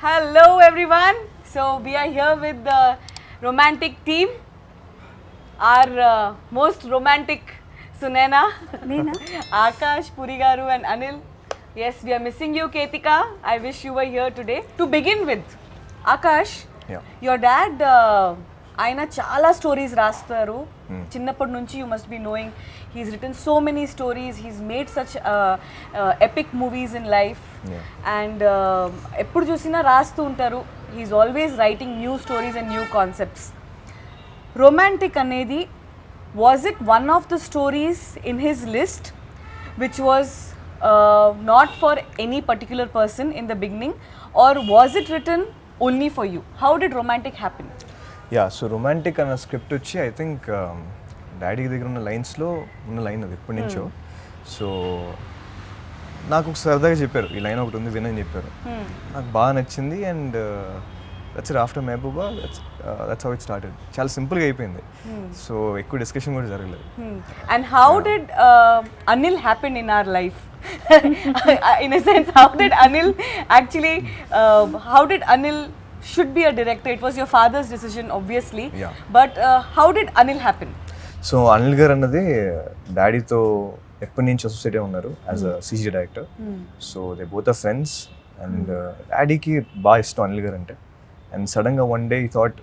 Hello everyone. So we are here with the romantic team. Our most romantic Sunena, Neena. Akash, Purigaru and Anil. Yes, we are missing you, Ketika. I wish you were here today. To begin with, Akash, Yeah. your dad, ఆయన చాలా stories రాస్తారు చిన్నప్పటి నుంచి you must be knowing he's written so many stories he's made such epic movies in life and ఎప్పుడు చూసినా రాస్తూ ఉంటారు he's always writing new stories and new concepts Romantic అనేది was it one of the stories in his list which was not for any particular person in the beginning or was it written only for you how did Romantic happen yeah so Romantic అన్న script వచ్చి I think daddy దగ్గర ఉన్న లైన్స్లో ఉన్న line అది ఎప్పటి నుంచో so నాకు ఒక సరదాగా చెప్పారు ఈ లైన్ ఒకటి ఉంది వినని చెప్పారు నాకు బాగా నచ్చింది and that's after Mehbooba that's how it started చాలా సింపుల్గా అయిపోయింది సో ఎక్కువ డిస్కషన్ కూడా జరగలేదు and how did Anil happen in our life in a sense how did Anil actually how did Anil should be a director it was your father's decision obviously Yeah. but how did Anil happen so Anil garu అన్నది డాడీతో ఎప్పటి నుంచి associate ఉన్నారు as a CG director so they both are friends and డాడీకి బాగా ఇష్టం అనిల్ గారు అంటే and సడన్గా వన్ డే ఈ thought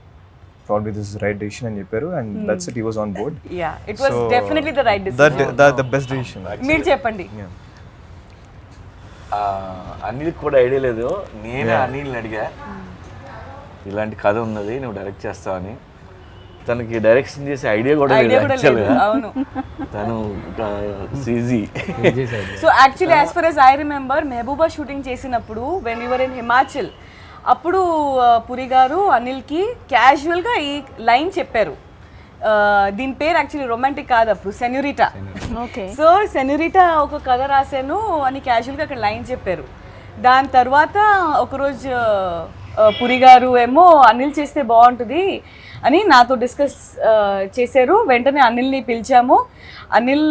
probably this is right decision అని చెప్పారు and that's it he was on board yeah it was definitely the right decision the best decision మీరు చెప్పండి అనిల్ కూడా ఐడియా లేదు నేనే అనిల్ని అడిగా ఇలాంటి కథ ఉన్నది నువ్వు డైరెక్ట్ చేస్తావని తనకి డైరెక్షన్ చేసే ఐడియా కూడా లేదు ఐడియా కూడా లేదు యాక్చువల్గా అవును తను CG so actually as far as I remember Mehbooba shooting చేసినప్పుడు వెన్ యూవర్ ఇన్ హిమాచల్ అప్పుడు పురి గారు అనిల్కి క్యాజువల్గా ఈ లైన్ చెప్పారు దీని పేరు యాక్చువల్లీ రొమాంటిక్ కాదు అప్పుడు సెన్యూరిటా ఓకే సో సెన్యూరిటా ఒక కథ రాశాను అని క్యాజువల్గా అక్కడ లైన్ చెప్పారు దాని తర్వాత ఒకరోజు పురి గారు ఏమో అనిల్ చేస్తే బాగుంటుంది అని నాతో డిస్కస్ చేశారు వెంటనే అనిల్ని పిలిచాము అనిల్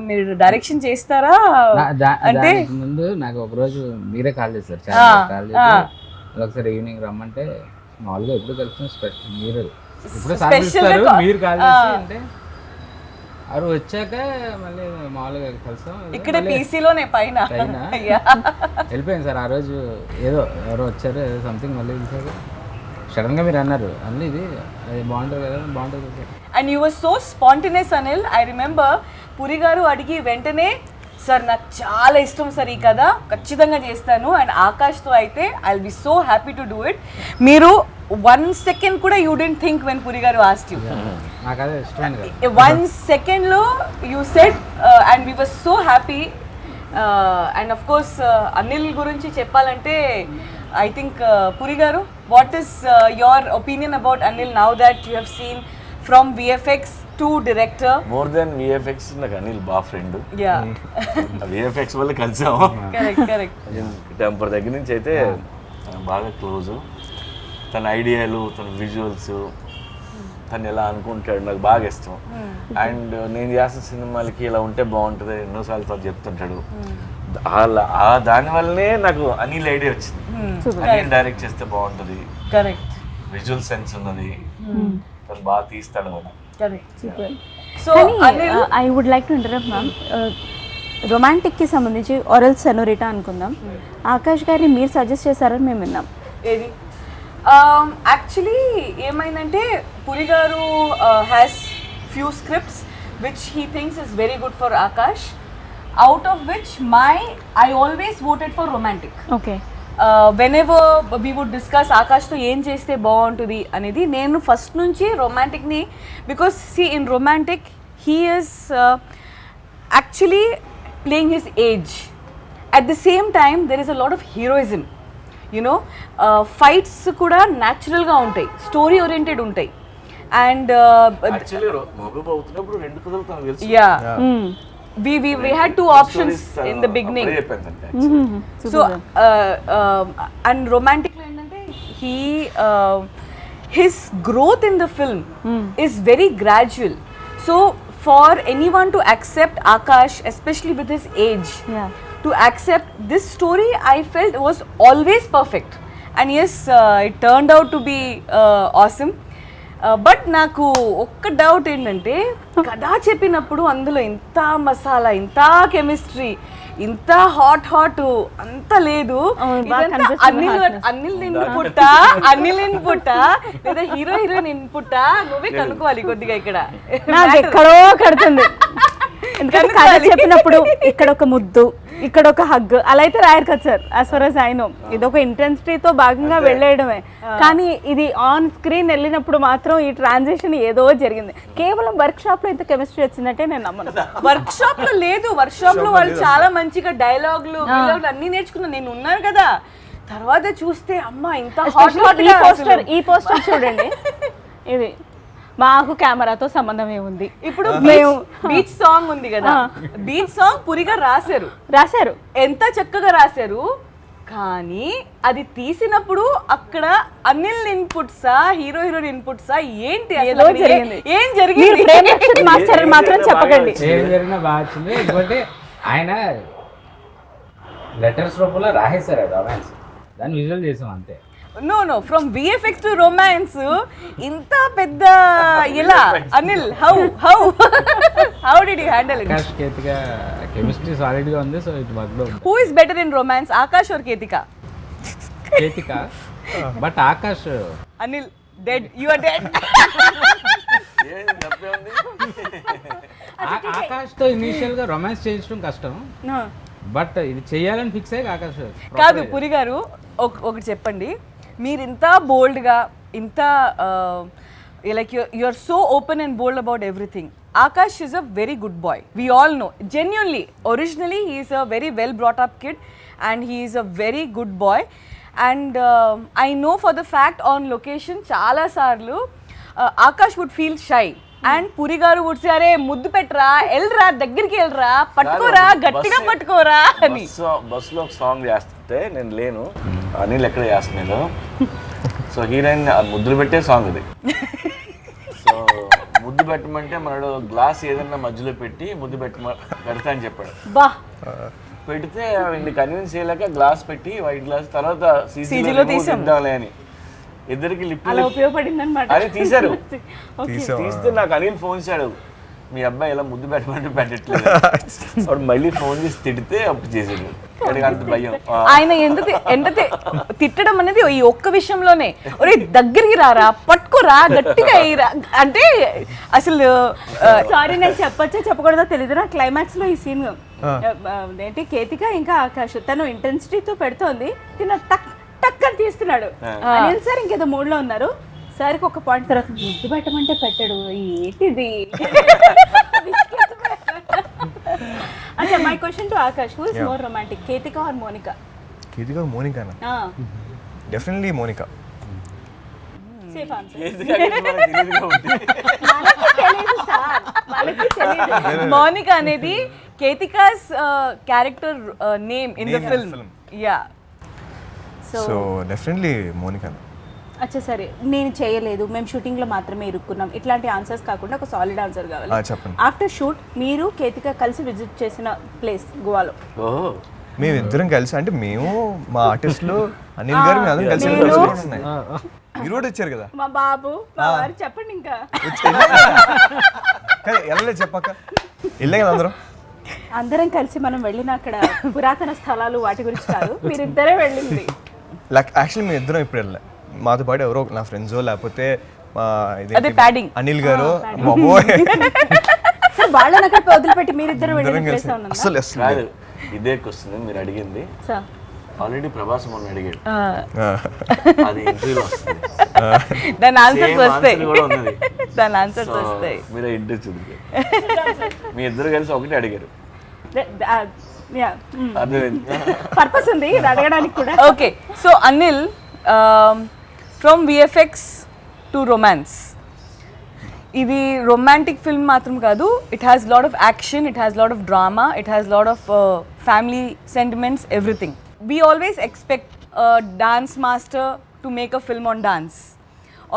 మీరు డైరెక్షన్ చేస్తారా అంటే ముందు నాకు ఒక రోజు మీరే కాల్ చేశారు చాలా కాల్ చేసి ఒకసారి ఈవినింగ్ రమ్మంటే మామూలుగా ఎప్పుడు కలిసిన మీరు ఇప్పుడు సాధిస్తారు మీరు కాల్ చేసి అంటే అవి వచ్చాక మళ్ళీ మామూలుగా కలిసాం ఇక్కడ పీసీలోనే పైన వెళ్ళిపోయింది సార్ ఆ రోజు ఏదో ఎవరో వచ్చారు ఏదో సంథింగ్ మళ్ళీ పిలిచారు సడన్గా మీరు అన్నారు అన్నీ ఇది అది బాగుంటుంది కదా బాగుంటుంది and you was so spontaneous Anil I remember Puri గారు అడిగి వెంటనే సార్ నాకు చాలా ఇష్టం సార్ ఈ కథ ఖచ్చితంగా చేస్తాను అండ్ ఆకాష్తో అయితే I will be so happy to do it మీరు 1 second కూడా యూ డెంట్ థింక్ వెన్ పురి గారు ఆస్క్డ్ యూ నాకు అదే ఇష్టమైన కదా 1 second లో you said and we were so happy and of course Anil గురించి చెప్పాలంటే ఐ థింక్ పురి గారు what is your opinion about Anil now that you have seen from VFX to director more than VFX నాకు అనిల్ బాగా ఫ్రెండ్ యా విఎఫ్ఎక్స్ వల్ల కలిసాము correct temper దగ్గర నుంచి అయితే బాగా క్లోజు తన ఐడియాలు తన విజువల్స్ తను ఎలా అనుకుంటాడు నాకు బాగా ఇష్టం అండ్ నేను చేసిన సినిమాలకి ఇలా ఉంటే బాగుంటుంది ఎన్నోసార్లు తను చెప్తుంటాడు దానివల్లనే నాకు అనిల్ ఐడియా వచ్చింది అనిల్ డైరెక్ట్ చేస్తే బాగుంటుంది కరెక్ట్ విజువల్ సెన్స్ ఉన్నది తను బాగా తీస్తాడు అని so I would like to interrupt ma'am రొమాంటిక్కి సంబంధించి ఆరల్ సెనోరిటా అనుకుందాం ఆకాష్ గారిని మీరు సజెస్ట్ చేశారని మేము విన్నాం ఏది యాక్చువల్లీ ఏమైందంటే పురి గారు has few scripts which he thinks is very good for Akash out of which I always voted for Romantic okay whenever we would discuss ఆకాష్తో ఏం చేస్తే బాగుంటుంది అనేది నేను ఫస్ట్ నుంచి రొమాంటిక్ని because see in Romantic he is actually playing his age at the same time there is a lot of heroism you know fights కూడా న్యాచురల్గా ఉంటాయి స్టోరీ ఓరియంటెడ్ ఉంటాయి అండ్ యాక్చువల్లీ మగబు అవుతున్నప్పుడు రెండు కథలు తనకు తెలుసు yeah we had two options in the beginning so and romantic lo endante his growth in the film is very gradual so for anyone to accept Akash especially with his age Yeah. to accept this story I felt was always perfect and as it turned out to be awesome. But నాకు ఒక్క doubt ఏంటంటే కథ చెప్పినప్పుడు అందులో ఇంత మసాలా, ఇంత chemistry, ఇంత hot అంత లేదు. అనిల్ ఇన్పుట్ లేదా హీరోయిన్ ఇన్పుట్ నువ్వే కనుక్కోవాలి కొద్దిగా ఇక్కడ. నాకు ఎక్కడో కడుతుంది. ఎందుకంటే కథ చెప్పినప్పుడు ఇక్కడ ఒక ముద్దు, ఇక్కడ ఒక హగ్ అలా అయితే రాయరు కదా sir. As for as I know ఇది ఒక ఇంటెన్సిటీతో భాగంగా వెళ్ళేయడమే. కానీ ఇది ఆన్ స్క్రీన్ వెళ్ళినప్పుడు మాత్రం ఈ ట్రాన్సిషన్ ఏదో జరిగింది. కేవలం వర్క్ షాప్ లో ఇంత కెమిస్ట్రీ వచ్చిందంటే నేను నమ్మను. వర్క్ షాప్ లో లేదు, వర్క్ షాప్ లో వాళ్ళు చాలా మంచిగా డైలాగులు అన్ని నేర్చుకున్నాను నేను, ఉన్నారు కదా. తర్వాత చూస్తే అమ్మా ఇంత ఈ పోస్టర్ చూడండి. ఇది మాకు కెమెరాతో సంబంధం ఏముంది. ఇప్పుడు మేము బీచ్ సాంగ్ ఉంది కదా, బీచ్ సాంగ్ పురిగా రాశారు, ఎంత చక్కగా రాశారు. కానీ అది తీసినప్పుడు అక్కడ అనిల్ ఇన్పుట్సా హీరోయిన్ ఇన్పుట్సా ఏంటి, ఏం జరిగింది మాస్టర్ మాత్రం చెప్పకండి. ఏం జరిగినా బాగా వచ్చింది. ఎందుకంటే ఆయన లెటర్స్ రూపంలో రాసేసారు అది రొమాన్స్, దాన్ని విజువల్ చేసాం అంతే. No, from VFX to romance, ఇంత పెద్ద ఇలా Anil how did you handle it? Akash Ketika chemistry solid గా ఉంది. So it work out. Who is better in romance, Akash or Ketika? Ketika, but Akash. Anil dead, you are dead. Akash తో initial గా romance చేయించడం కష్టం, but ఇది చెయ్యాలని ఫిక్స్ అయ్యి ఆకాష్. కాదు పురి గారు, ఒకటి చెప్పండి. మీరు ఇంత బోల్డ్గా, ఇంత like you are so open and bold about everything. Akash is a very good boy. We all know. Genuinely, originally he is a very well brought up kid and he is a very good boy. And I know for the fact on location chala sarlu Akash would feel shy. And Puri గారు would say అరే ముద్దు పెట్టరా, వెళ్ళరా, దగ్గరికి వెళ్ళరా, పట్టుకోరా, గట్టిగా పట్టుకోరా అని. బస్సులో ఒక సాంగ్ చేస్తుంటే నేను లేను, అనిల్ ఎక్కడ చేస్తున్నాడు. సో హీరోయిన్ ముద్దులు పెట్టే సాంగ్ ఇది. సో ముద్దు పెట్టమంటే మనడు గ్లాస్ ఏదన్నా మధ్యలో పెట్టి ముద్దు పెడతా అని చెప్పాడు. బా పెడితే కన్విన్స్ చేయలేక గ్లాస్ పెట్టి వైట్ గ్లాస్ తర్వాత సీజీలో తీద్దాంలే అని ఇద్దరికి లిప్ అని తీశారు. తీస్తే నాకు అనిల్ ఫోన్ చేశాడు, మీ అబ్బాయి ఇలా ముద్దు పెట్టమంటే పెట్టట్లేదు. అప్పుడు మళ్ళీ ఫోన్ చేసి తిడితే అప్పుడు చేసాడు. అంత భయం. ఆయన ఎంత తిట్టడం అనేది ఈ ఒక్క విషయంలోనే, ఒరే దగ్గరికి రారా, పట్టుకోరా, గట్టిగా అయ్యిరా అంటే అసలు సారీ నేను చెప్పొచ్చో చెప్పకూడదో తెలియదు. నా క్లైమాక్స్ లో ఈ సీన్ ఏంటి, కేతిక ఇంకా ఆకాష్ తను ఇంటెన్సిటీతో పెడుతోంది, తిన టక్ టక్ అని తీస్తున్నాడు. అనిల్ సార్ ఇంకేదో మూడ్ లో ఉన్నారు. సార్కి ఒక పాయింట్ తర్వాత ముద్దు పెట్టమంటే పెట్టాడు, ఏంటిది. అచ్చా, my question to Akash, who is more romantic, Ketika or Monica? Ketika మోనికానా? Definitely Monica. Safe answer. Monica అనేది Ketika's character name in the film. Yeah, so definitely Monica. అచ్చా సరే, నేను చేయలేదు, మేము షూటింగ్ లో మాత్రమే ఇరుక్కున్నాం, ఇట్లాంటి ఆన్సర్స్ కాకుండా ఒక సాలిడ్ ఆన్సర్ కావాలి. చెప్పండి. ఆఫ్టర్ షూట్ మీరు కేతిక కలిసి విజిట్ చేసిన ప్లేస్ గోవాలో? మేము ఇద్దరం కలిసి, అంటే మేము మా ఆర్టిస్టులు అనిల్ గారు మేము అందరం కలిసి ఉన్నాయి. మీరు కూడా వచ్చారు కదా, మా బాబు మా వారు. చెప్పండి ఇంకా. వెళ్ళలేదు చెప్పాక వెళ్ళే కదా అందరం కలిసి మనం వెళ్ళిన అక్కడ పురాతన స్థలాలు వాటి గురించి కాదు, మీరిద్దరే వెళ్ళింది. యాక్చువల్లీ మేము ఇద్దరం ఇప్పుడు వెళ్ళలే, మాతో పాటు ఎవరో నా ఫ్రెండ్స్ లేకపోతే అనిల్ గారు, వాళ్ళని అక్కడ వదిలిపెట్టి మీరిద్దరు వెళ్ళిన అసలు కాదు. ఇదే క్వశ్చన్ మీరు అడిగింది ఆల్రెడీ ప్రభాస్ మొన్న అడిగాడు, అది ఇంటర్వ్యూలో వస్తుంది, దాని ఆన్సర్స్ వస్తాయి. మీరు ఇంటర్వ్యూ చూడండి, మీ ఇద్దరు కలిసి ఒకటి అడిగారు, పర్పస్ ఉంది అడగడానికి కూడా. Okay, so Anil, from VFX to romance, ఇది రొమాంటిక్ ఫిల్మ్ మాత్రం కాదు, it has lot of action, it has lot of drama, it has lot of family sentiments, everything. We always expect a dance master to make a film on dance,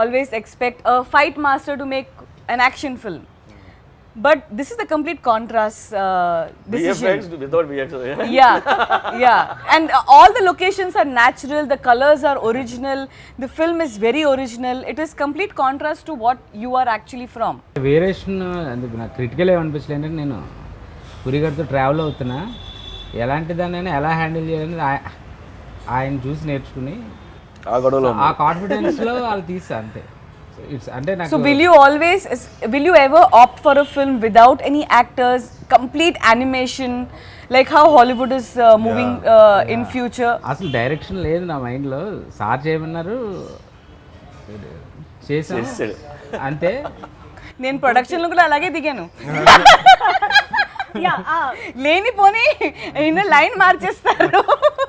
always expect a fight master to make an action film. But this is the complete contrast decision. VFX without VFX. Yeah, and all the locations are natural, the colors are original, the film is very original. It is complete contrast to what you are actually from. Variation అందుకు నాకు critical ఏమనిపించలేదు అంటే నేను పురి గారితో travel అవుతున్నా ఎలాంటి దాన్ని ఎలా handle చేయాలని ఆయన చూసి నేర్చుకుని ఆ గొడవలో ఆ కాన్ఫిడెన్స్లో వాళ్ళు తీసా అంతే. ఇట్స్ అంటే నాకు So will you ever opt for a film without any actors, complete animation, like how Hollywood is moving in future? అసలు డైరెక్షన్ లేదు నా మైండ్లో. సార్ చేయమన్నారు చేసాను అంతే. నేను ప్రొడక్షన్ లో కూడా అలాగే దిగాను. లేనిపోని లైన్ మార్చేస్తారు.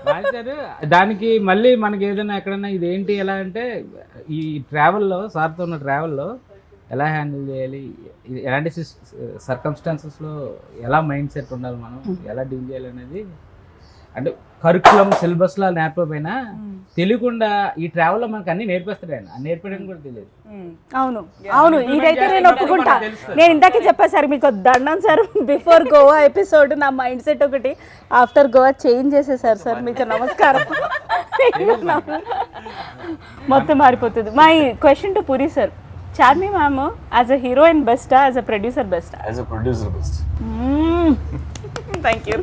మార్చారు. దానికి మళ్ళీ మనకి ఏదైనా ఎక్కడన్నా ఇదేంటి ఎలా అంటే ఈ ట్రావెల్లో సార్తో ఉన్న ట్రావెల్లో ఎలా హ్యాండిల్ చేయాలి, ఎలాంటి సర్కమ్స్టాన్సెస్లో ఎలా మైండ్ సెట్ ఉండాలి, మనం ఎలా డీల్ చేయాలి అనేది అంటే కరికులం సిలబస్లో నేర్పకపోయినా తెలియకుండా ఈ ట్రావెల్లో మనకు అన్ని నేర్పిస్తాడు ఆయన. ఆ నేర్పడం కూడా తెలియదు. అవును ఇదైతే నేను ఒప్పుకుంటా. నేను ఇందాకే చెప్పా సార్ మీకు దండం సార్, బిఫోర్ గోవా ఎపిసోడ్ నా మైండ్ సెట్ ఒకటి, ఆఫ్టర్ గోవా చేంజ్ చేసేసారు సార్. మీకు నమస్కారం. మొత్తం మారిపోతుంది. My question to Puri sir, Charmi ma'am as a heroine బెస్టా, యాజ్ అ ప్రొడ్యూసర్ బెస్టా? As a producer best. Thank you.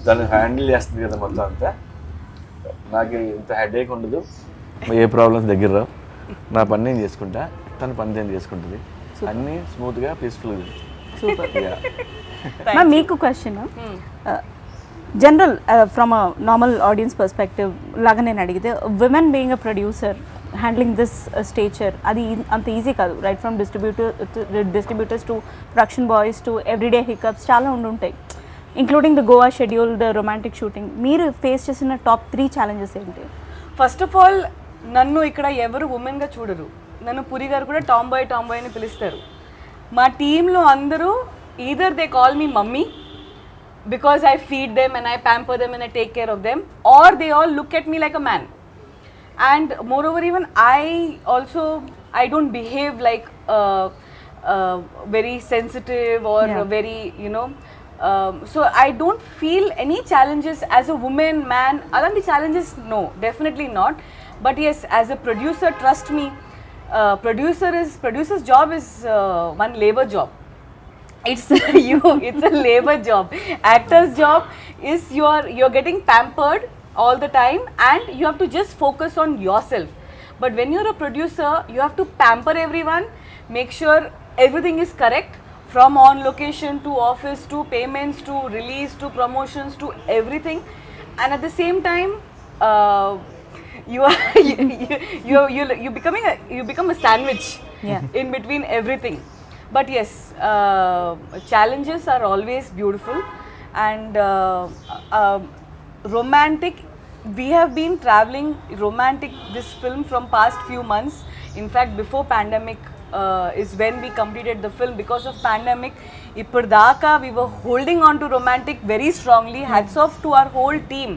దాన్ని హ్యాండిల్ చేస్తుంది కదా మొత్తం అంతా. నాకు ఇంత హెడేక్ ఉండదు, ఏ ప్రాబ్లమ్స్ దగ్గర రావు. నా పని నేను చేసుకుంటా, తన పని నేను చేసుకుంటుంది. అన్నీ స్మూత్గా పీస్ఫుల్గా. సూపర్. మ్యామ్ మీకు question, general from a normal audience perspective లాగా నేను అడిగితే, women being a producer handling this stature అది అంత ఈజీ కాదు. Right from distributors to production boys to everyday hiccups చాలా ఉండుంటాయి, including the Goa schedule, the Romantic shooting. మీరు ఫేస్ చేసిన టాప్ 3 ఛాలెంజెస్ ఏంటి? ఫస్ట్ ఆఫ్ ఆల్ నన్ను ఇక్కడ ఎవరు ఉమెన్గా చూడరు. నన్ను పురి గారు కూడా టామ్ బాయ్ అని పిలుస్తారు. మా టీంలో అందరూ either they call me mummy because I feed them and I pamper them and I take care of them, or they all look at me like a man. And moreover, even I don't behave like very sensitive or very, so I don't feel any challenges as a woman, man. Alanti challenges, no, definitely not. But yes, as a producer, trust me, producer's job is one labor job. It's a labor job. Actor's job is you're getting pampered all the time and you have to just focus on yourself. But when you're a producer, you have to pamper everyone, make sure everything is correct, from on location to office to payments to release to promotions to everything. And at the same time, you become a sandwich in between everything. But yes, challenges are always beautiful. And romantic, we have been traveling romantic this film from past few months. In fact, before pandemic is when we completed the film. Because of pandemic, ippurdaka we were holding on to romantic very strongly. Hats off to our whole team,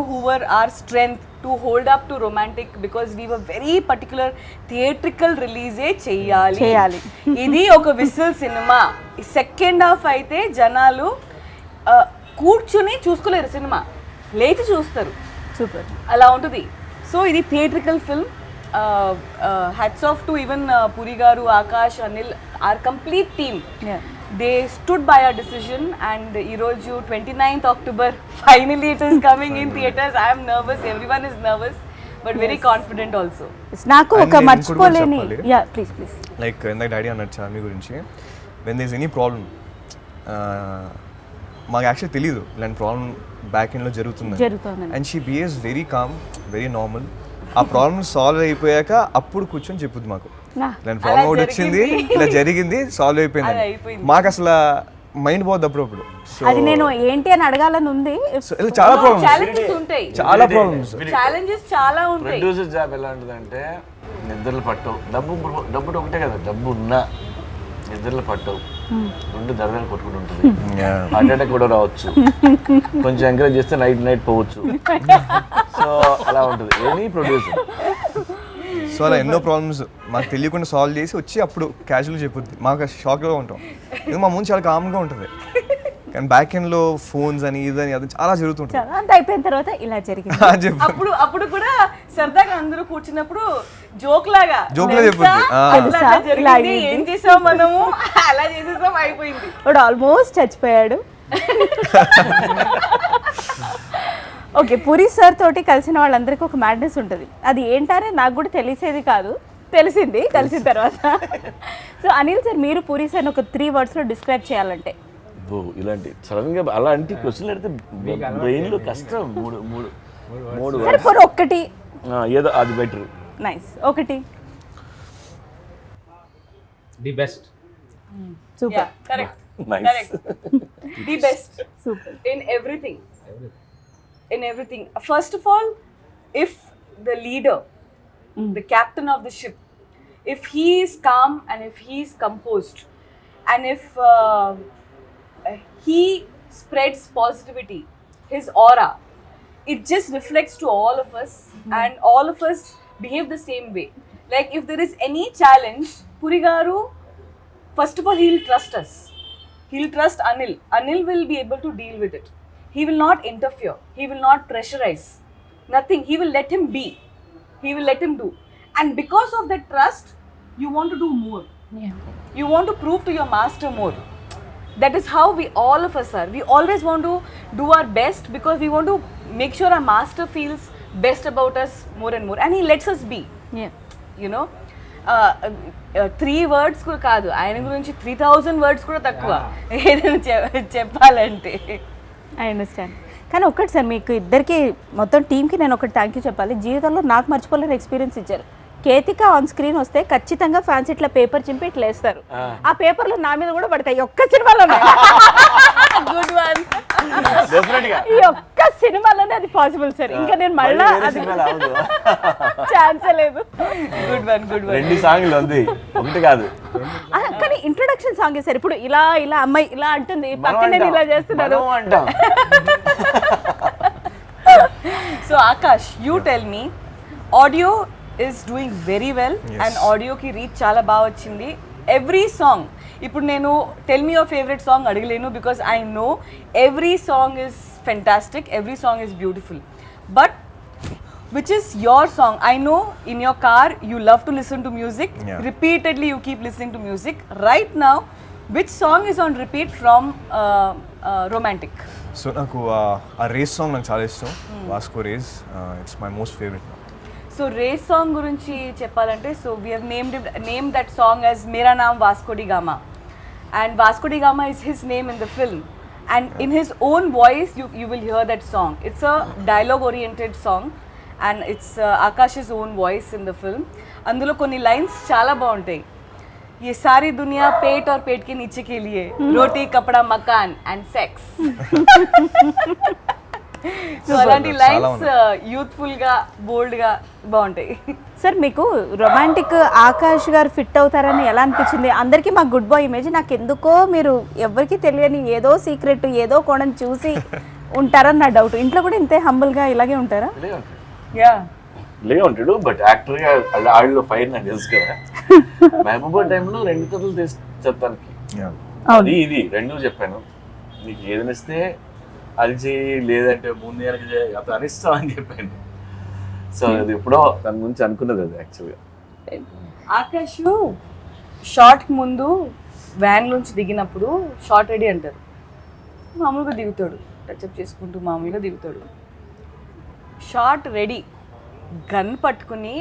who were our strength to hold up to romantic, because we were very particular. Theatrical release cheyali idi oka whistle cinema. Second half aithe janalu కూర్చుని చూసుకోలేరు, cinema లేచి చూస్తారు. Super, అలా ఉంటుంది. So ఇది theatrical film. Hats off to even Puri గారు, Akash, Anil, or complete team. They stood by our decision. And ఈరోజు 29th October finally it is coming in theatres. I'm nervous, everyone is nervous, but very confident also. నాకు ఒక మర్చిపోలేని, please like ఇందాక daddy అన్నట్టు చార్మి గురించి, when there is any problem, మాకు actually తెలియదు ఇలాంటి ప్రాబ్లం బ్యాక్ ఎండ్లో జరుగుతుంది. And she behaves very calm, very normal. ఆ ప్రాబ్లమ్ సాల్వ్ అయిపోయాక అప్పుడు కూర్చొని చెప్పుద్ది మాకు, ఇలాంటి ప్రాబ్లం ఒకటి వచ్చింది, ఇలా జరిగింది, సాల్వ్ అయిపోయింది. మాకు అసలు మైండ్ పోద్ది అప్పుడప్పుడు. అది నేను ఏంటి అని అడగాలని ఉంది. చాలా ప్రాబ్లమ్స్, ఛాలెంజెస్ ఉంటాయి, చాలా ప్రాబ్లమ్స్, ఛాలెంజెస్ చాలా ఉంటాయి. ప్రొడ్యూసర్ జాబ్ ఎలా ఉంటుందంటే, నిద్రలు పట్టవు. డబ్బు ఒకటే కదా, డబ్బు ఉన్నా నిద్రలు పట్టవు, రెండు దరదలు కొట్టుకుంటూ ఉంటుంది. హార్ట్ అటాక్ కూడా రావచ్చు, కొంచెం ఎంకరేజ్ చేస్తే నైట్ పోవచ్చు. సో అలా ఉంటుంది ఎనీ ప్రొడ్యూసర్. సో అలా ఎన్నో ప్రాబ్లమ్స్ మాకు తెలియకుండా సాల్వ్ చేసి వచ్చి అప్పుడు క్యాజువల్గా చెప్పుద్ది. మాకు షాక్గా ఉంటాం, ఇది మా ముందు చాలా కామ్గా ఉంటుంది. కానీ బ్యాక్ ఎండ్లో ఫోన్స్ అని ఇదని అది చాలా జరుగుతుంటుంది. చాలా అంత అయిపోయిన తర్వాత ఇలా జరిగింది. చెప్పు అప్పుడు కూడా సరదాగా అందరూ కూర్చున్నప్పుడు జోక్ లాగా జోక్లా తెలుసా? చెప్పుద్ది. అట్లా అట్లా జరిగింది, ఏం చేసాం మనము, అలా చేసేసాం, అయిపోయింది. వాడు ఆల్మోస్ట్ చచ్చిపోయాడు. ఓకే, పూరి సార్ తోటి కలిసిన వాళ్ళందరికీ ఒక మ్యాడ్నెస్ ఉంటుంది. అది ఏంటనే నాకు కూడా తెలిసేది కాదు, తెలిసింది కలిసిన తర్వాత. సో అనిల్ సార్, మీరు పూరి సార్ని ఒక 3 wordsలో డిస్క్రైబ్ చేయాలంటే? ఇలాంటి సడన్ గా అలాంటి క్వశ్చన్ అడిగితే బ్రెయిన్ లో కష్టం. మూడు సరే పోనీ ఒక్కటి. ఏదో అది బెటర్. నైస్, ఒకటి. The best. Super. Correct. Nice. The best super. In everything. In everything. First of all, if the leader, the captain of the ship, if he is calm and if he is composed, and if he spreads positivity, his aura, it just reflects to all of us, and all of us behave the same way. Like if there is any challenge, Puri garu, first of all, he'll trust us. He'll trust Anil. Anil will be able to deal with it. He will not interfere. He will not pressurize. Nothing. He will let him be. He will let him do. And because of that trust, you want to do more. Yeah. You want to prove to your master more. That is how we all of us are. We always want to do our best because we want to make sure our master feels best about us more and more. And he lets us be. Yeah. You know. 3 words కూడా కాదు, ఆయన గురించి 3000 words కూడా తక్కువ ఏదైనా చెప్పాలంటే. I understand. కానీ ఒక్కటి సార్, మీకు ఇద్దరికి మొత్తం టీంకి నేను ఒకటి థ్యాంక్ యూ చెప్పాలి. జీవితంలో నాకు మర్చిపోలేని ఎక్స్పీరియన్స్ ఇచ్చారు. కేతిక ఆన్ స్క్రీన్ వస్తే ఖచ్చితంగా ఫ్యాన్స్ ఇట్లా పేపర్ చింపి ఇట్లా వేస్తారు. ఆ పేపర్లు నా మీద కూడా పడతాయి. ఒక్క సినిమాలోనే గుడ్ వన్. ఈ ఒక్క సినిమాలోనే అది పాసిబుల్ సార్. ఇంకా నేను మళ్ళా ఛాన్స్ లేదు. Good one, good one. 2 సాంగ్లు ఉంది, ఒకటి కాదు. కానీ ఇంట్రొడక్షన్ సాంగ్ సార్. ఇప్పుడు ఇలా ఇలా అమ్మాయి ఇలా అంటుంది, పక్కన నేను ఇలా చేస్తున్నాను. So Akash, you tell me, audio is doing very well. Yes. And audio ki reach చాలా బాగా వచ్చింది. Every song, ఇప్పుడు నేను tell me your favorite song అడగలేను because I know every song is fantastic, every song is beautiful. But which is your song? I know in your car you love to listen to music. Yeah. Repeatedly you keep listening to music. Right now, which song is on repeat from Romantic? So నాకు ఆ race song నాకు చాలా ఇష్టం. Vasco race, it's my most favourite. So race song గురించి చెప్పాలంటే, so we have name that song as మేరా నామ్ Vasco da Gama, and Vasco da Gama is his name in the film, and in his own voice you will hear that song. It's a dialogue oriented song and it's Akash own voice in the film. అందులో కొన్ని lines చాలా బాగుంటాయి. ये सारी दुनिया पेट और पेट के नीचे के लिए, रोटी कपड़ा मकान एंड सेक्स. సో అలాంటి లైన్స్ యూత్ఫుల్ గా బోల్డ్ గా బాగుంటాయి. సార్, మీకు రొమాంటిక్ ఆకాష్ గారు ఫిట్ అవుతారని ఎలా అనిపించింది? అందరికీ మా గుడ్ బాయ్ ఇమేజ్, నాకు ఎందుకో మీరు ఎవరికి తెలియని ఏదో సీక్రెట్ ఏదో కోణం చూసి ఉంటారని నా డౌట్. ఇంట్లో కూడా ఇంతే హంబుల్ గా ఇలాగే ఉంటారా? యా, ఇలాగే ఉంటాడు. బట్ యాక్టర్ గా ఆడిలో ఫైర్ నాకు తెలుసు కదా. మహబూబా టైంలో 2 కథలు చెప్తానికి, అది ఇది 2 చెప్పాను. నీకు ఏదైనా ఇస్తే అది చేయి, లేదంటే ముందు అతను అనిస్తాం అని చెప్పాను. సో అది ఎప్పుడో తన గురించి అనుకున్నది అది యాక్చువల్గా. ఆకాష్ షార్ట్ ముందు వ్యాన్ నుంచి దిగినప్పుడు షార్ట్ రెడీ అంటారు. మామూలుగా దిగుతాడు, టచ్అప్ చేసుకుంటూ మామూలుగా దిగుతాడు. షార్ట్ రెడీ, గన్ పట్టుకుని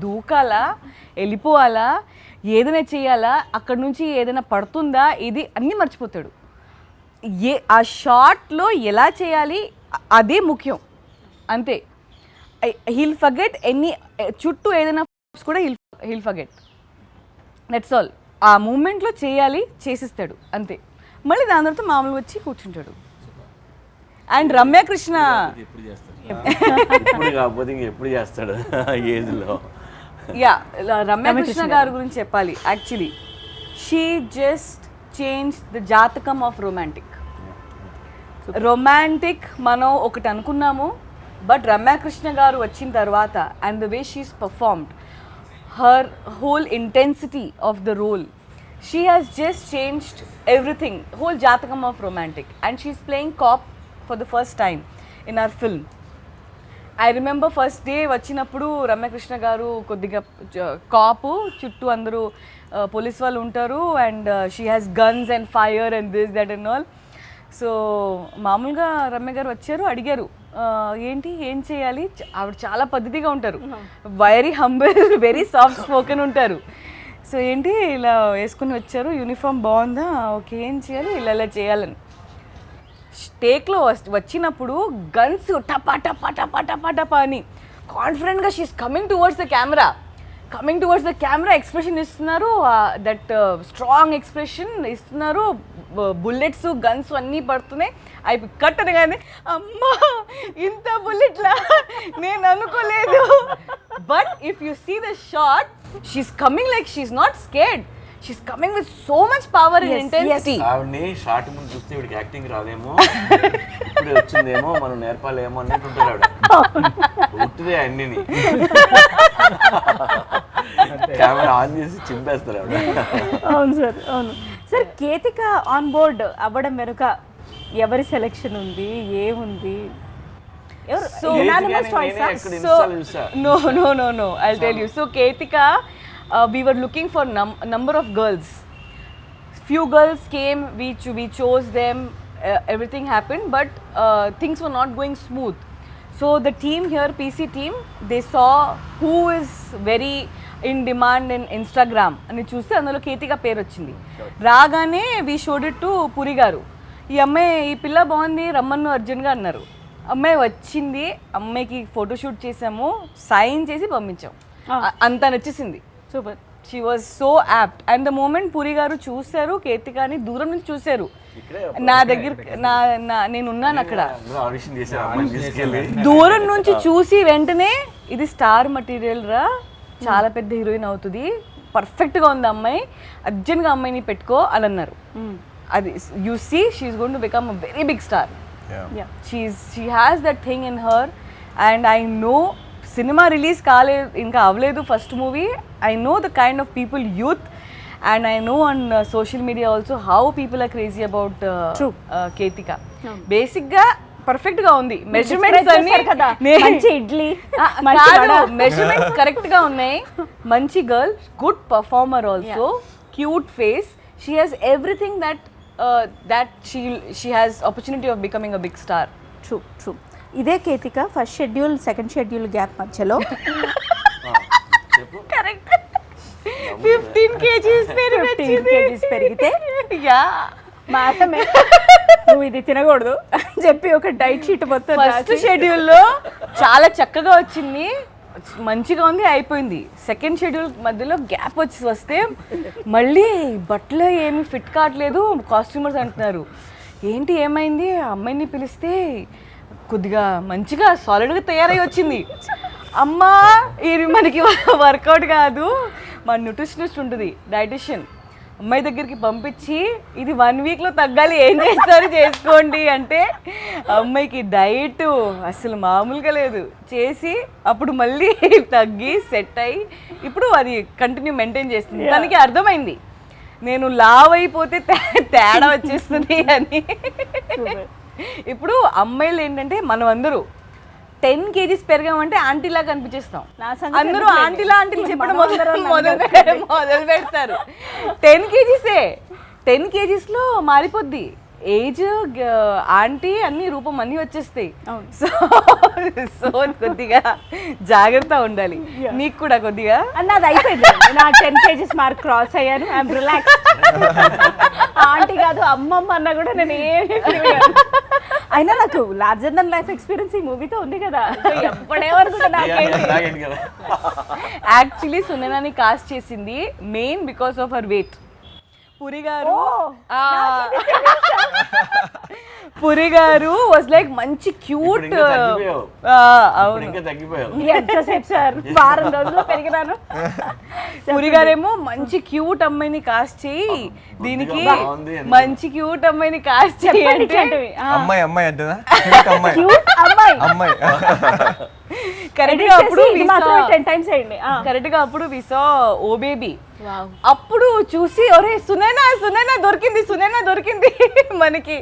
దూకాలా, వెళ్ళిపోవాలా, ఏదైనా చేయాలా, అక్కడ నుంచి ఏదైనా పడుతుందా, ఇది అన్నీ మర్చిపోతాడు. ఆ షార్ట్లో ఎలా చేయాలి అదే ముఖ్యం, అంతే. హీల్ ఫర్గెట్ ఎనీ, చుట్టూ ఏదైనా కూడా హీల్ ఫర్గెట్, దట్స్ ఆల్. ఆ మూమెంట్లో చేయాలి, చేసిస్తాడు అంతే. మళ్ళీ దాని తర్వాత మామూలుగా వచ్చి కూర్చుంటాడు. అండ్ రమ్యకృష్ణ ఇప్పుడు కాకపోతే ఇంక ఎప్పుడు చేస్తాడు ఏజ్ లో. యా, రమ్యకృష్ణ గారి గురించి చెప్పాలి. Actually she just change the జాతకం ఆఫ్ రొమాంటిక్. రొమాంటిక్ మనం ఒకటి అనుకున్నాము, బట్ రమ్యకృష్ణ గారు వచ్చిన తర్వాత and the way she's performed, her whole intensity of the role. She has just changed everything, whole jatakam of romantic, and she's playing cop for the first time in our film. I remember first day వచ్చినప్పుడు రమ్యకృష్ణ గారు కొద్దిగా కాపు చుట్టూ అందరూ police వాళ్ళు ఉంటారు and she has guns and fire and this that and all. So మామూలుగా రమ్య గారు వచ్చారు, అడిగారు ఏంటి ఏం చేయాలి. ఆవిడ చాలా పద్ధతిగా ఉంటారు, very humble, very soft spoken ఉంటారు. సో ఏంటి ఇలా వేసుకుని వచ్చారు, యూనిఫామ్ బాగుందా, ఓకే ఏం చేయాలి, ఇలా ఇలా చేయాలని. టేక్లో వచ్చినప్పుడు గన్స్ టపా టపా టపా టపా టపా అని కాన్ఫిడెంట్గా she's coming towards the camera expression ఇస్తున్నారు, దట్ స్ట్రాంగ్ ఎక్స్ప్రెషన్ ఇస్తున్నారు, బుల్లెట్స్ గన్స్ అన్నీ పడుతున్నాయి. అవి కట్ అనగానే అమ్మా ఇంత బుల్లెట్లా నేను అనుకోలేదు. But if you see the shot she's coming like she's not scared, she's coming with so much power and intensity. ఆవిడని షార్ట్ ముందు చూస్తే వీడికి యాక్టింగ్ రాదేమో, ఇప్పుడే వచ్చిందేమో, మనం నేర్పాలేమో అన్నట్టు ఉంటాడు ఆవిడ. ఉట్టిదే అన్నిని కెమెరా ఆన్ చేసి చింపేస్తారు ఆవిడ. అవును సార్, అవును సార్. కేతిక ఆన్ బోర్డ్ అవ్వడం వెనుక ఎవరి సెలెక్షన్ ఉంది, ఏముంది? So unanimous choice. No, I'll tell you. So Ketika, we were looking for number of girls. Few girls came, we chose them, everything happened, but things were not going smooth. So the team here, PC team, they saw who is very in demand in Instagram అని చూస్తే అందులో కేతిక పేరు వచ్చింది. రాగానే we showed it to పురి గారు. ఈ అమ్మాయి ఈ పిల్ల బాగుంది రమ్మన్ను అర్జున్గా అన్నారు. అమ్మాయి వచ్చింది, అమ్మాయికి ఫోటోషూట్ చేసాము, సైన్ చేసి పంపించాం. అంత నచ్చేసింది. Super. She was so apt. And the moment Puri గారు చూశారు కేతికాని, దూరం నుంచి చూశారు, నా దగ్గర నేను ఉన్నాను అక్కడ, ఆడిషన్ చేశారు అమ్మాయిని తీసుకెళ్ళి. దూరం నుంచి చూసి వెంటనే ఇది స్టార్ మెటీరియల్ రా, చాలా పెద్ద హీరోయిన్ అవుతుంది, పర్ఫెక్ట్గా ఉంది అమ్మాయి, అర్జెంట్గా అమ్మాయిని పెట్టుకో అని అన్నారు. అది you see she's going to become a very big star. She has that thing in her, and I know cinema release ఇంకా అవ్వలేదు first movie. I know the kind of people youth, and I know on social media also how people are crazy about Ketika. Basic గా perfect గా ఉంది, measurements అన్ని మంచి idli measurements correct గా ఉన్నాయి. మంచి girl, good performer also, cute face, she has everything that she has opportunity of becoming a big star. True. ఇదే Ketika first schedule second schedule gap మధ్యలో కరెక్ట్ 15 kgs పెరిగితే యా మాటమే నువ్వు ఇది తినకూడదు అని చెప్పి ఒక డైట్ షీట్ మొత్తం ఫస్ట్ షెడ్యూల్లో చాలా చక్కగా వచ్చింది, మంచిగా ఉంది, అయిపోయింది. సెకండ్ షెడ్యూల్ మధ్యలో గ్యాప్ వస్తే మళ్ళీ బట్టలు ఏమి ఫిట్ కావట్లేదు, కాస్ట్యూమర్స్ అంటున్నారు ఏంటి ఏమైంది, అమ్మాయిని పిలిస్తే కొద్దిగా మంచిగా సాలిడ్గా తయారై వచ్చింది. అమ్మా ఇది మనకి వర్కౌట్ కాదు, మా న్యూట్రిషనిస్ట్ ఉంటుంది డైటిషియన్, అమ్మాయి దగ్గరికి పంపించి ఇది 1 weekలో తగ్గాలి, ఏం చేస్తారు చేసుకోండి అంటే అమ్మాయికి డైట్ అసలు మామూలుగా లేదు చేసి అప్పుడు మళ్ళీ తగ్గి సెట్ అయ్యి ఇప్పుడు అది కంటిన్యూ మెయింటైన్ చేస్తుంది. తనకి అర్థమైంది నేను లావ్ అయిపోతే తేడా వచ్చేస్తుంది అని. ఇప్పుడు అమ్మాయిలు ఏంటంటే మనం అందరూ 10 kgs పెరిగామంటే ఆంటీలా కనిపించేస్తాం, అందరూ ఆంటీలా చెప్పడం మొదలు పెడతారు. 10 kgsలో మారిపోద్ది ఏజ్, ఆంటీ అన్ని రూపం అన్నీ వచ్చేస్తాయి. సో కొద్దిగా జాగ్రత్త ఉండాలి, నీకు కూడా కొద్దిగా. అన్నది అయిపోయింది, నా 10 kgs మార్క్ క్రాస్ అయ్యాను, ఐఎమ్ రిలాక్స్. ఆంటీ కాదు అమ్మమ్మ అన్న కూడా నేను ఏమి అయినా నాకు లార్జర్ దెన్ లైఫ్ ఎక్స్పీరియన్స్ ఈ మూవీతో ఉంది కదా, ఎప్పుడేవరకు యాక్చువల్లీ సునైనాని కాస్ట్ చేసింది main because of her weight. Puri గారు వాజ్ లైక్ మంచి క్యూట్, ఎంతసేపు సార్ వారం రోజుల్లో పెరిగినాను. పురి గారేమో మంచి క్యూట్ అమ్మాయిని కాస్ట్ చేయి, దీనికి మంచి క్యూట్ అమ్మాయిని కాస్ట్ చేయి అంటే అమ్మాయి అంటేనా క్యూట్ అమ్మాయి కరెక్ట్ గా అప్పుడు ఇది మాత్రమే 10 times వేయండి. కరెక్ట్ గా అప్పుడు వి సా ఓ బేబీ. అప్పుడు చూసి ఒరే సునైనా సునైనా దొరికింది మనకి.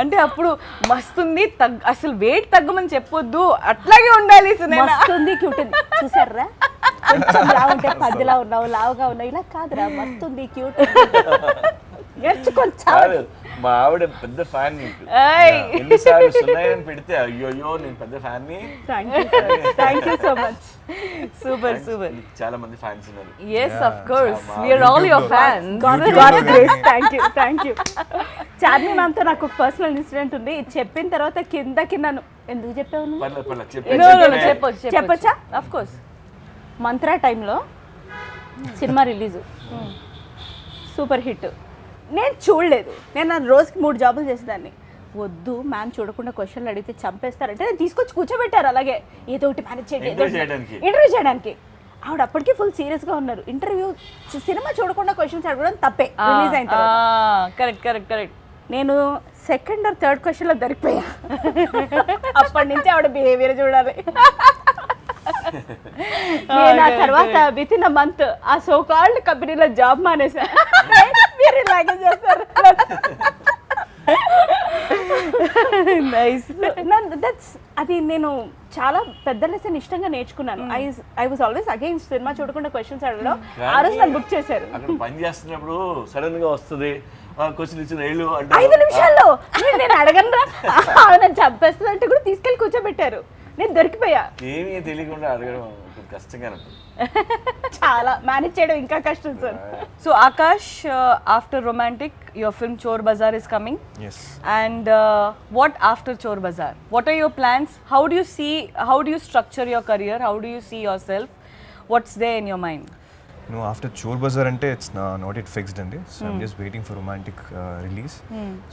అంటే అప్పుడు మస్తుంది, అసలు వెయిట్ తగ్గమని చెప్పొద్దు, అట్లాగే ఉండాలి సునైనా. మస్తుంది క్యూట్ ఉంది చూసారా, కొంచెం లావు ఉంటే 10లా ఉన్నావు, లావుగా ఉన్నావు, ఇలా కాదురా మస్తుంది క్యూట్. కాదు, మా ఆవిడ పెద్ద ఫ్యాన్ నీకు. ఎన్నిసార్లు సున్నాయని పెడితే అయ్యో నేను పెద్ద ఫ్యాన్ ని. Thank you so much. Super. చాలా మంది ఫ్యాన్స్ ఉన్నారు. Yes, of course. We are all your fans. God's grace. Thank you. Charmi ma'am తో నాకు ఒక పర్సనల్ ఇన్సిడెంట్ ఉంది. ఇది చెప్పిన తర్వాత కిందకి నన్ను ఎందుకు చెప్పావు నువ్వు? పర్లేదు చెప్పొచ్చా? Of course. మంత్రా టైంలో సినిమా రిలీజ్, సూపర్ హిట్. నేను చూడలేదు. నేను రోజుకి 3 జాబులు చేసేదాన్ని. వద్దు మ్యామ్ చూడకుండా క్వశ్చన్లు అడిగితే చంపేస్తారంటే నేను తీసుకొచ్చి కూర్చోబెట్టారు అలాగే, ఏదో ఒకటి మేనేజ్ చేయండి ఇంటర్వ్యూ చేయడానికి. ఆవిడ అప్పటికి ఫుల్ సీరియస్గా ఉన్నారు. ఇంటర్వ్యూ సినిమా చూడకుండా క్వశ్చన్స్ అడగడం తప్పే రిలీజ్ అయిన తర్వాత. కరెక్ట్. నేను సెకండ్ ఆర్ థర్డ్ క్వశ్చన్లో దొరికిపోయా. అప్పటి నుంచి ఆవిడ బిహేవియర్ చూడాలి. నేను ఆ తర్వాత విత్ ఇన్ అ మంత్ ఆ సో కాల్డ్ కంపెనీలో జాబ్ మానేసా. మీరు ఇలాగే చేస్తారు. అది నేను చాలా పెద్ద లెసన్ ఇష్టంగా నేర్చుకున్నాను. I was always against cinema చూడకుండా క్వశ్చన్స్ అడగడం. ఆ రోజు నన్ను బుక్ చేశారు. అక్కడ పని చేస్తున్నప్పుడు సడన్ గా వస్తుంది క్వశ్చన్ ఇచ్చిన 5 నిమిషాల్లో నేను అడగనరా నన్ను చంపేస్తుంది అంటే కూడా తీసుకెళ్ళి కూర్చోబెట్టారు. నేను దొరికిపోయా. ఏమీ తెలియకుండా అడగడం కష్టంగా చాలా మేనేజ్ చేయడం ఇంకా కష్టం sir. So Akash, after Romantic, your film Chor Bazaar is coming. Yes. And what after Chor Bazaar? What are your plans? How do you structure your career? How do you see yourself? What's there in your mind? No, after Chor Bazaar ante it's not yet fixed andi. So I'm just waiting for Romantic release.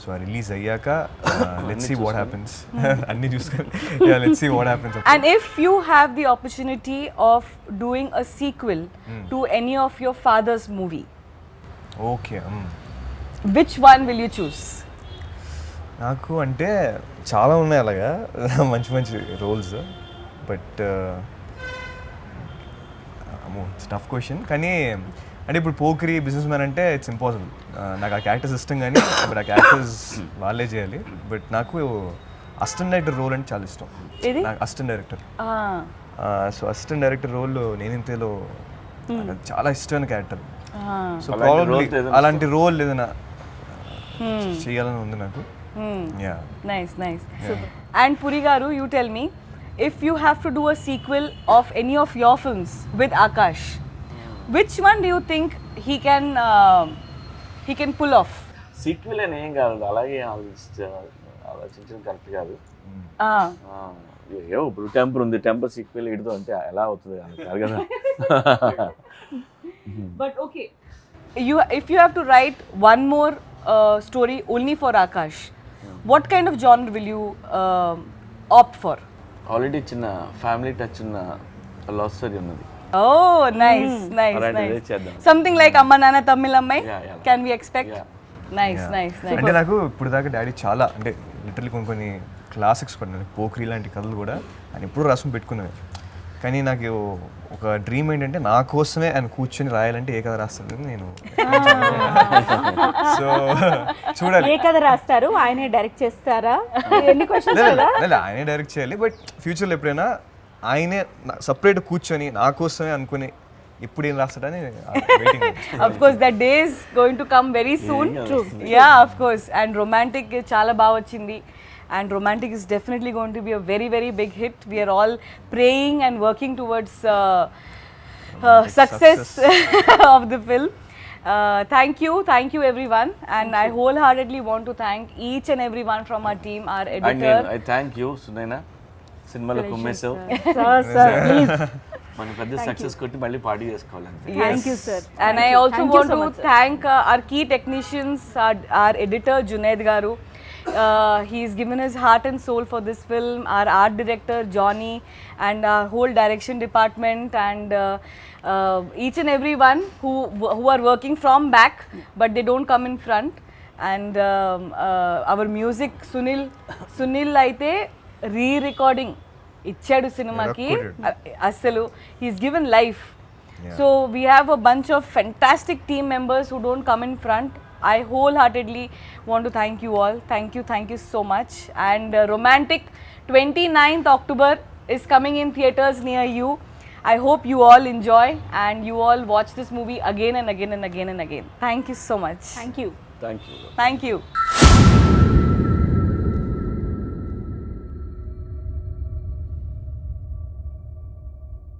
So a release ayyaka let's see what happens. Anni chuskoni. Yeah, let's see what happens. And if you have the opportunity of doing a sequel to any of your father's movie, Okay. which one will you choose? నాకు అంటే చాలా ఉన్నాయి అలాగా మంచి roles. But tough question. కానీ అంటే ఇప్పుడు Pokiri business man అంటే ఇట్స్ ఇంపాసిబుల్. నాకు ఆ క్యారెక్టర్స్ ఇష్టం కానీ బట్ ఆ క్యారెక్టర్స్ వాళ్ళే చేయాలి. బట్ నాకు అసిస్టెంట్ డైరెక్టర్ రోల్ అంటే చాలా ఇష్టం. నాకు assistant director. So assistant director role నేనింతేలో చాలా ఇష్టమైన క్యారెక్టర్. సో ప్రాబబ్లీ అలాంటి రోల్ ఏదైనా చేయాలని ఉంది నాకు. Nice. And Puri Garu, you tell me, if you have to do a sequel of any of your films with Akash, which one do you think he can pull off? Sequel అని ఏం కాదు, అలాగే ఆలోచించడం correct కాదు. ఏవో ఇప్పుడు temper ఉంది, temper sequel ఇడుతో అంటే ఎలా అవుతుంది కాదు కదా. But okay, if you have to write one more story only for Akash, what kind of genre will you opt for? Already చిన్న ఫ్యామిలీ టచ్ ఉన్న లవ్ స్టోరీ ఉన్నది. Oh, nice. చేద్దాం. Something like Amma Nana Tamilammai. Yeah. Can we expect? Yeah. Nice. అంటే నాకు ఇప్పుడు దాకా daddy చాలా అంటే లిటరలీ కొన్ని క్లాసిక్స్ కూడా పోక్రీ లాంటి కథలు కూడా ఆయన ఎప్పుడు రాసుకుని పెట్టుకున్నవి. కానీ నాకు ఒక డ్రీమ్ ఏంటంటే నా కోసమే ఆయన కూర్చొని రాయాలంటే ఏ కథ రాస్తాను నేను. సో చూడాలి ఏ కథ రాస్తారు, ఆయనే డైరెక్ట్ చేస్తారా? ఎన్ని క్వశ్చన్స్ కదా. ఆయనే డైరెక్ట్ చేయాలి. బట్ ఫ్యూచర్లో ఎప్పుడైనా ఆయనే సపరేట్ కూర్చొని నా కోసమే అనుకుని ఇప్పుడు ఏం రాస్తాడని waiting. Of course, that day is going to come very soon. True. Yeah, of course. And Romantic చాలా బాగా వచ్చింది. And Romantic is definitely going to be a very, very big hit. We are all praying and working towards success of the film. Thank you everyone. And I wholeheartedly want to thank each and everyone from our team, our editor. I thank you, Sunaina. సినిమాలో కుమ్మేసావు. మనం పెద్ద success కొట్టి మళ్ళీ party చేసుకోవాలంటే. Thank you, sir. And I also want to thank our key technicians, our editor Junaid Garu. He's given his heart and soul for this film. Our art director Johnny and our whole direction department and each and everyone who are working from back but they don't come in front. And our music Sunil aithe re-recording ఇచ్చాడు సినిమాకి అసలు he's given life. Yeah. So we have a bunch of fantastic team members who don't come in front. I wholeheartedly want to thank you all. Thank you so much. And Romantic 29th October is coming in theaters near you. I hope you all enjoy and you all watch this movie again and again and again and again. Thank you so much. Thank you. Thank you. Thank you.